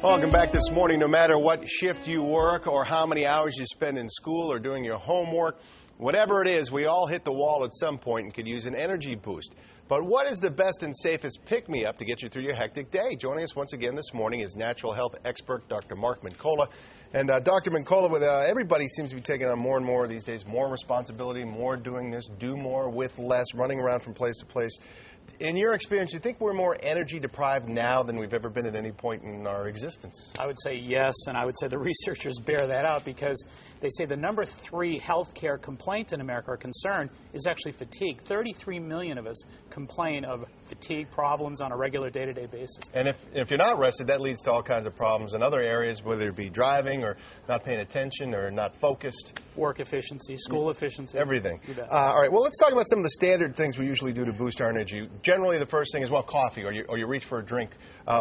Welcome back this morning. No matter what shift you work or how many hours you spend in school or doing your homework, whatever it is, we all hit the wall at some point and could use an energy boost. But what is the best and safest pick-me-up to get you through your hectic day? Joining us once again this morning is natural health expert Dr. Mark Mincolla. And Dr. Mincolla, with everybody seems to be taking on more and more these days, more responsibility, more doing this, do more with less, running around from place to place. In your experience, do you think we're more energy deprived now than we've ever been at any point in our existence? I would say yes, and I would say the researchers bear that out because they say the number 3 healthcare complaint in America or concern is actually fatigue. 33 million of us complain of fatigue problems on a regular day-to-day basis. And if you're not rested, that leads to all kinds of problems in other areas, whether it be driving or not paying attention or not focused. Work efficiency, school efficiency. Everything. All right, well, let's talk about some of the standard things we usually do to boost our energy. Generally, the first thing is, well, coffee, or you reach for a drink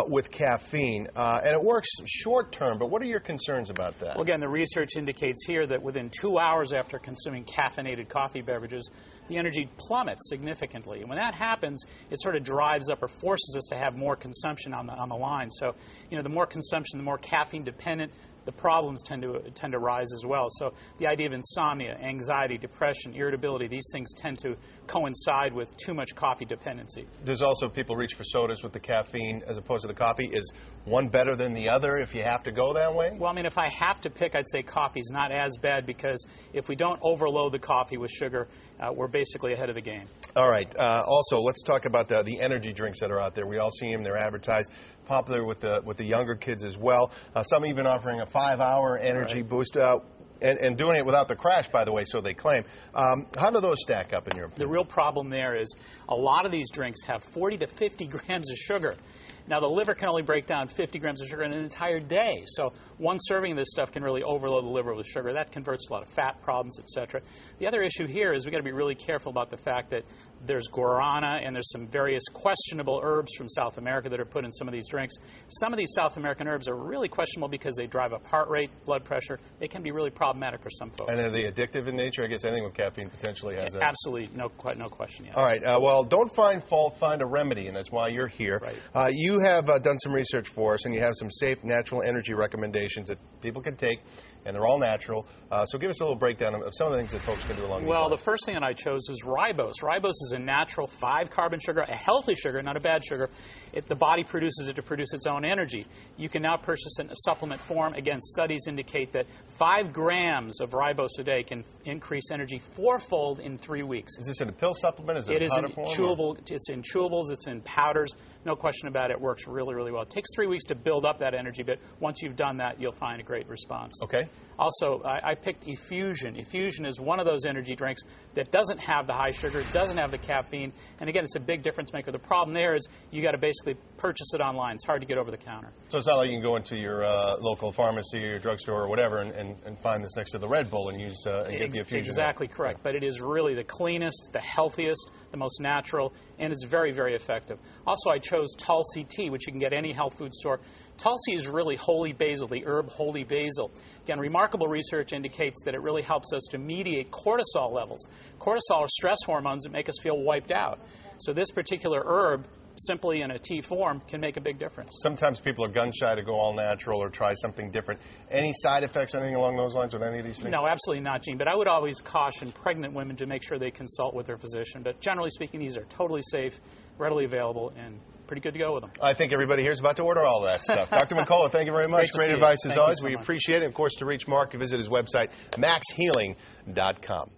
with caffeine. And it works short term, but what are your concerns about that? Well, again, the research indicates here that within 2 hours after consuming caffeinated coffee beverages, the energy plummets significantly. And when that happens, it sort of drives up or forces us to have more consumption on the line. So, you know, the more consumption, the more caffeine dependent the problems tend to rise as well. So the idea of insomnia, anxiety, depression, irritability, these things tend to coincide with too much coffee dependency. There's also people reach for sodas with the caffeine as opposed to the coffee. Is one better than the other if you have to go that way? Well, I mean, if I have to pick, I'd say coffee's not as bad because if we don't overload the coffee with sugar, we're basically ahead of the game. All right. Also, let's talk about the energy drinks that are out there. We all see them. They're advertised. Popular with the younger kids as well. Some even offering a 5-hour energy boost. And doing it without the crash, by the way, so they claim. How do those stack up in your opinion? The real problem there is a lot of these drinks have 40 to 50 grams of sugar. Now, the liver can only break down 50 grams of sugar in an entire day. So one serving of this stuff can really overload the liver with sugar. That converts to a lot of fat problems, etc. The other issue here is we've got to be really careful about the fact that there's guarana and there's some various questionable herbs from South America that are put in some of these drinks. Some of these South American herbs are really questionable because they drive up heart rate, blood pressure. They can be really problematic for some folks. And are they addictive in nature? I guess anything with caffeine potentially has that. Absolutely, no question. Yeah. All right. Well, don't find fault, find a remedy, and that's why you're here. Right. You have done some research for us, and you have some safe natural energy recommendations that people can take, and they're all natural. So give us a little breakdown of some of the things that folks can do along these lines. Well, the first thing that I chose was ribose. Ribose is a natural 5-carbon sugar, a healthy sugar, not a bad sugar. The body produces it to produce its own energy. You can now purchase it in a supplement form. Again, studies indicate that 5 grams of ribose a day can increase energy 4-fold in 3 weeks. Is this in a pill supplement? Is it in powder form? It's in chewables. It's in powders. No question about it. It works really, really well. It takes 3 weeks to build up that energy, but once you've done that, you'll find a great response. Okay. Also, I picked Effusion. Effusion is one of those energy drinks that doesn't have the high sugar, doesn't have the caffeine, and again, it's a big difference maker. The problem there is you got to basically purchase it online. It's hard to get over the counter. So it's not like you can go into your local pharmacy or your drugstore or whatever and find this next to the Red Bull and use and get the Effusion. Exactly correct. But it is really the cleanest, the healthiest, the most natural, and it's very, very effective. Also, I chose Tulsi tea, which you can get any health food store. Tulsi is really holy basil, the herb holy basil. Again, remarkable research indicates that it really helps us to mediate cortisol levels. Cortisol are stress hormones that make us feel wiped out. So this particular herb, simply in a tea form, can make a big difference. Sometimes people are gun-shy to go all natural or try something different. Any side effects or anything along those lines with any of these things? No, absolutely not, Gene. But I would always caution pregnant women to make sure they consult with their physician. But generally speaking, these are totally safe, readily available, and pretty good to go with them. I think everybody here is about to order all that stuff. Dr. Mincolla, thank you very much. Great advice as always. We appreciate it. Of course, to reach Mark, visit his website, maxhealing.com.